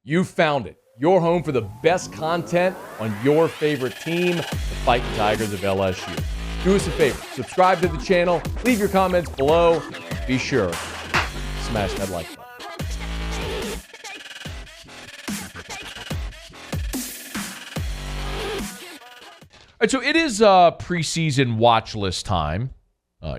You found it. Your home for the best content on your favorite team, the Fighting Tigers of LSU. Do us a favor. Subscribe to the channel. Leave your comments below. Be sure to smash that like button. All right, so it is preseason watch list time.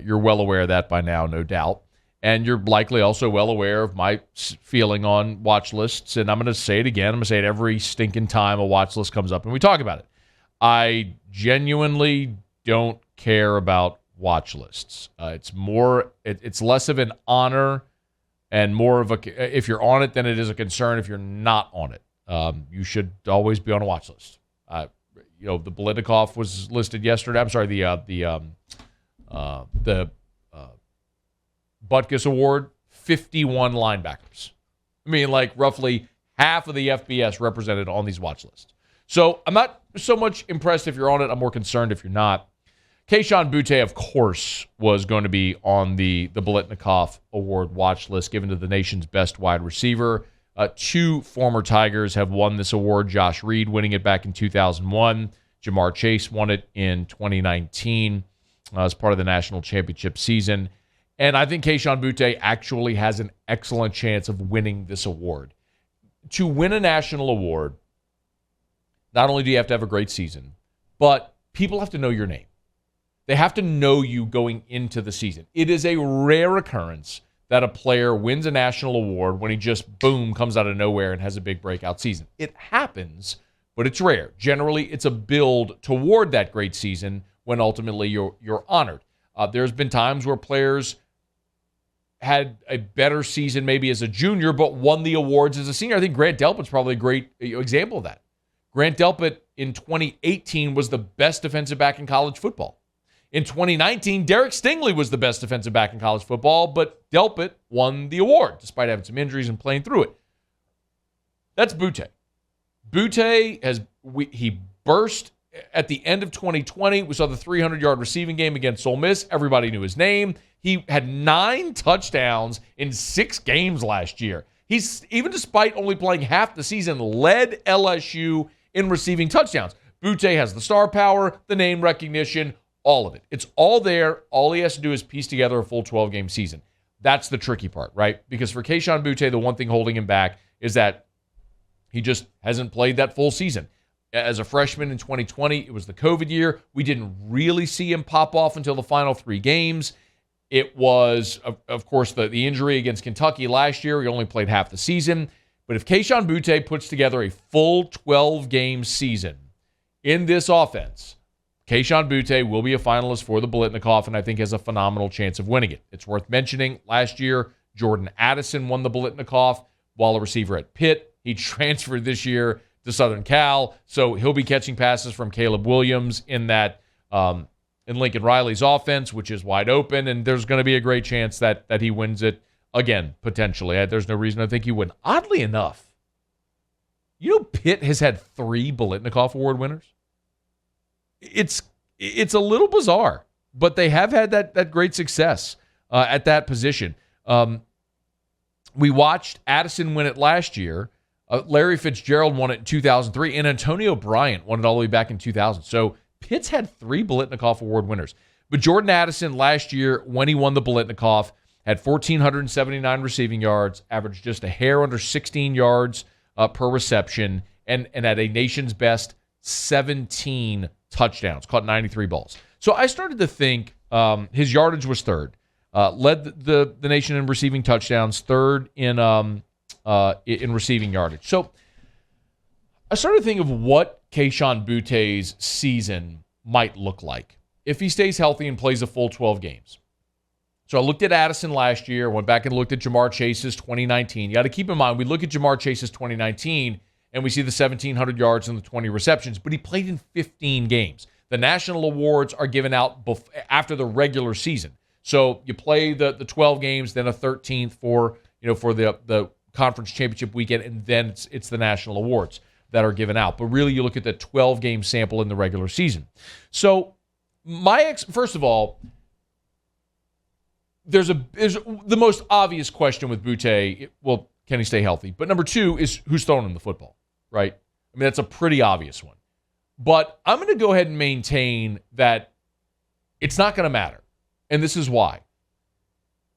You're well aware of that by now, no doubt. And you're likely also well aware of my feeling on watch lists. And I'm going to say it again. I'm going to say it every stinking time a watch list comes up and we talk about it. I genuinely don't care about watch lists. It's less of an honor and more of a, if you're on it, than it is a concern if you're not on it. You should always be on a watch list. The Biletnikoff was listed yesterday. I'm sorry, the Butkus Award, 51 linebackers. I mean, like roughly half of the FBS represented on these watch lists. So I'm not so much impressed if you're on it. I'm more concerned if you're not. Kayshon Boutte, of course, was going to be on the Biletnikoff Award watch list given to the nation's best wide receiver. Two former Tigers have won this award. Josh Reed winning it back in 2001. Jamar Chase won it in 2019 as part of the national championship season. And I think Kayshon Boutte actually has an excellent chance of winning this award. To win a national award, not only do you have to have a great season, but people have to know your name. They have to know you going into the season. It is a rare occurrence that a player wins a national award when he just, boom, comes out of nowhere and has a big breakout season. It happens, but it's rare. Generally, it's a build toward that great season when ultimately you're honored. There's been times where players had a better season maybe as a junior, but won the awards as a senior. I think Grant Delpit's probably a great example of that. Grant Delpit in 2018 was the best defensive back in college football. In 2019, Derek Stingley was the best defensive back in college football, but Delpit won the award despite having some injuries and playing through it. That's Boutte. Boutte he burst at the end of 2020. We saw the 300-yard receiving game against Ole Miss. Everybody knew his name. He had 9 touchdowns in 6 games last year. He's, even despite only playing half the season, led LSU in receiving touchdowns. Boutte has the star power, the name recognition, all of it. It's all there. All he has to do is piece together a full 12-game season. That's the tricky part, right? Because for Kayshon Boutte, the one thing holding him back is that he just hasn't played that full season. As a freshman in 2020, it was the COVID year. We didn't really see him pop off until the final 3 games. It was, of course, the injury against Kentucky last year. He only played half the season. But if Kayshon Boutte puts together a full 12-game season in this offense, Kayshon Boutte will be a finalist for the Biletnikoff and I think has a phenomenal chance of winning it. It's worth mentioning, last year, Jordan Addison won the Biletnikoff while a receiver at Pitt. He transferred this year to Southern Cal, so he'll be catching passes from Caleb Williams in that in Lincoln Riley's offense, which is wide open, and there's going to be a great chance that he wins it again, potentially. There's no reason I think he wouldn't. Oddly enough, Pitt has had 3 Biletnikoff Award winners. It's a little bizarre, but they have had that great success at that position. We watched Addison win it last year. Larry Fitzgerald won it in 2003, and Antonio Bryant won it all the way back in 2000. So Pitt's had 3 Biletnikoff Award winners. But Jordan Addison last year, when he won the Biletnikoff, had 1,479 receiving yards, averaged just a hair under 16 yards per reception, and had a nation's best 17 touchdowns, caught 93 balls. So I started to think his yardage was 3rd, led the nation in receiving touchdowns, 3rd in receiving yardage. So I started to think of what Kayshon Boutte's season might look like if he stays healthy and plays a full 12 games. So I looked at Addison last year, went back and looked at Jamar Chase's 2019. You got to keep in mind, we look at Jamar Chase's 2019 and we see the 1,700 yards and the 20 receptions, but he played in 15 games. The national awards are given out after the regular season. So you play the 12 games, then a 13th for the conference championship weekend, and then it's the national awards that are given out. But really, you look at the 12-game sample in the regular season. So first of all, there's the most obvious question with Bouttte. Well, can he stay healthy? But number two is who's throwing him the football, right? I mean, that's a pretty obvious one. But I'm going to go ahead and maintain that it's not going to matter. And this is why.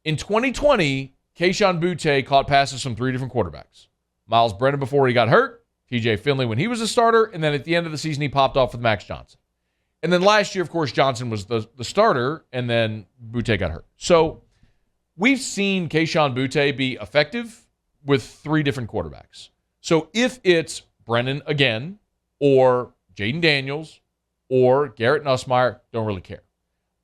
In 2020, Kayshon Boutte caught passes from 3 different quarterbacks. Miles Brennan before he got hurt, TJ Finley when he was a starter, and then at the end of the season, he popped off with Max Johnson. And then last year, of course, Johnson was the starter, and then Boutte got hurt. So we've seen Kayshon Boutte be effective with 3 different quarterbacks. So if it's Brennan again, or Jaden Daniels, or Garrett Nussmeier, don't really care.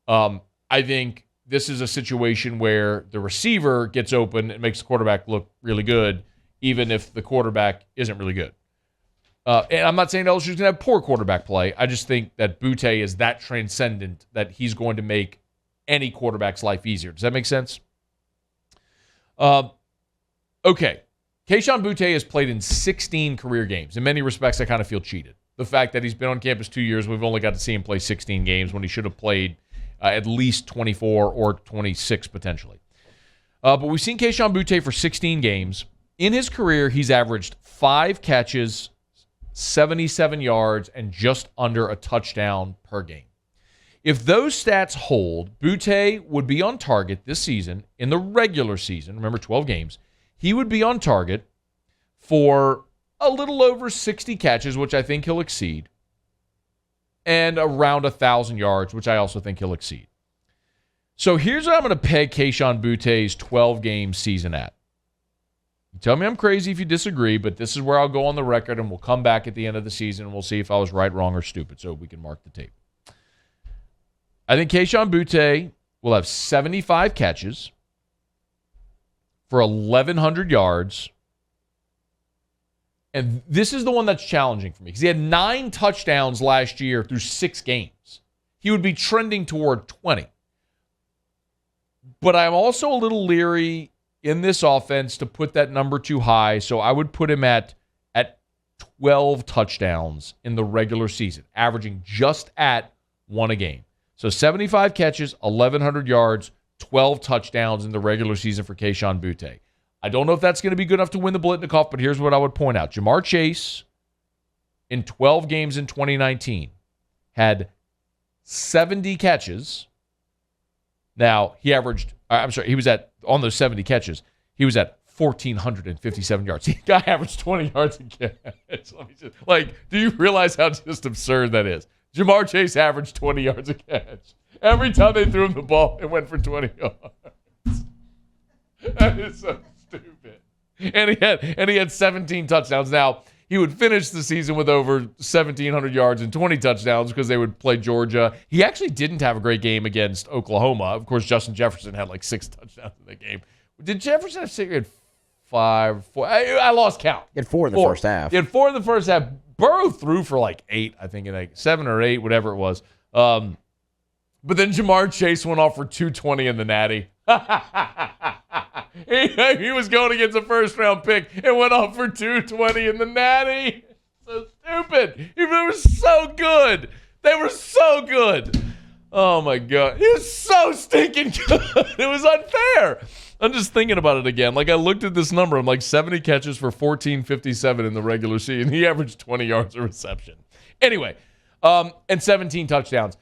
I think this is a situation where the receiver gets open and makes the quarterback look really good, even if the quarterback isn't really good. And I'm not saying LSU's going to have poor quarterback play. I just think that Boutee is that transcendent that he's going to make any quarterback's life easier. Does that make sense? Okay. Kayshon Boutte has played in 16 career games. In many respects, I kind of feel cheated. The fact that he's been on campus 2 years, we've only got to see him play 16 games when he should have played at least 24 or 26 potentially. But we've seen Kayshon Boutte for 16 games. In his career, he's averaged 5 catches, 77 yards, and just under a touchdown per game. If those stats hold, Boutee would be on target this season in the regular season. Remember, 12 games. He would be on target for a little over 60 catches, which I think he'll exceed, and around 1,000 yards, which I also think he'll exceed. So here's what I'm going to peg Kayshon Bouttee's 12-game season at. You tell me I'm crazy if you disagree, but this is where I'll go on the record, and we'll come back at the end of the season, and we'll see if I was right, wrong, or stupid, so we can mark the tape. I think Kayshon Boutte will have 75 catches for 1,100 yards. And this is the one that's challenging for me because he had 9 touchdowns last year through 6 games. He would be trending toward 20. But I'm also a little leery in this offense to put that number too high, so I would put him at 12 touchdowns in the regular season, averaging just at 1 a game. So 75 catches, 1,100 yards, 12 touchdowns in the regular season for Kayshon Boutte. I don't know if that's going to be good enough to win the Biletnikoff, but here's what I would point out. Jamar Chase, in 12 games in 2019, had 70 catches. Now, he was at, on those 70 catches, he was at 1,457 yards. The guy averaged 20 yards a catch. Do you realize how just absurd that is? Jamar Chase averaged 20 yards a catch. Every time they threw him the ball, it went for 20 yards. That is so stupid. And he had 17 touchdowns. Now, he would finish the season with over 1,700 yards and 20 touchdowns because they would play Georgia. He actually didn't have a great game against Oklahoma. Of course, Justin Jefferson had like 6 touchdowns in that game. Did Jefferson have 6? He had 5, 4. I lost count. He had 4 in the first half. He had 4 in the first half. Burrow threw for like 8, I think, like 7 or 8, whatever it was. But then Jamar Chase went off for 220 in the Natty. He was going against a first-round pick and went off for 220 in the Natty. So stupid. They were so good. They were so good. Oh, my God. He was so stinking good. It was unfair. I'm just thinking about it again. Like, I looked at this number. I'm like, 70 catches for 1,457 in the regular season. He averaged 20 yards a reception. Anyway, and 17 touchdowns.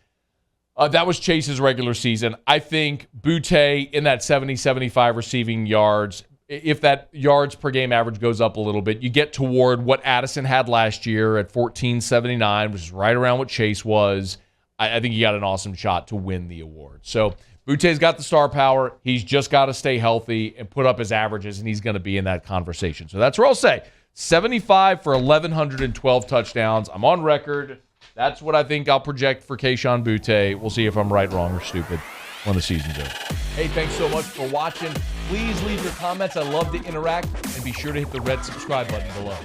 That was Chase's regular season. I think Boutee in that 70-75 receiving yards, if that yards per game average goes up a little bit, you get toward what Addison had last year at 1,479, which is right around what Chase was. I think he got an awesome shot to win the award. So Boutee's got the star power. He's just got to stay healthy and put up his averages, and he's going to be in that conversation. So that's where I'll say 75 for 1,112 touchdowns. I'm on record. That's what I think I'll project for Kayshon Boutte. We'll see if I'm right, wrong, or stupid when the season's over. Hey, thanks so much for watching. Please leave your comments. I love to interact. And be sure to hit the red subscribe button below.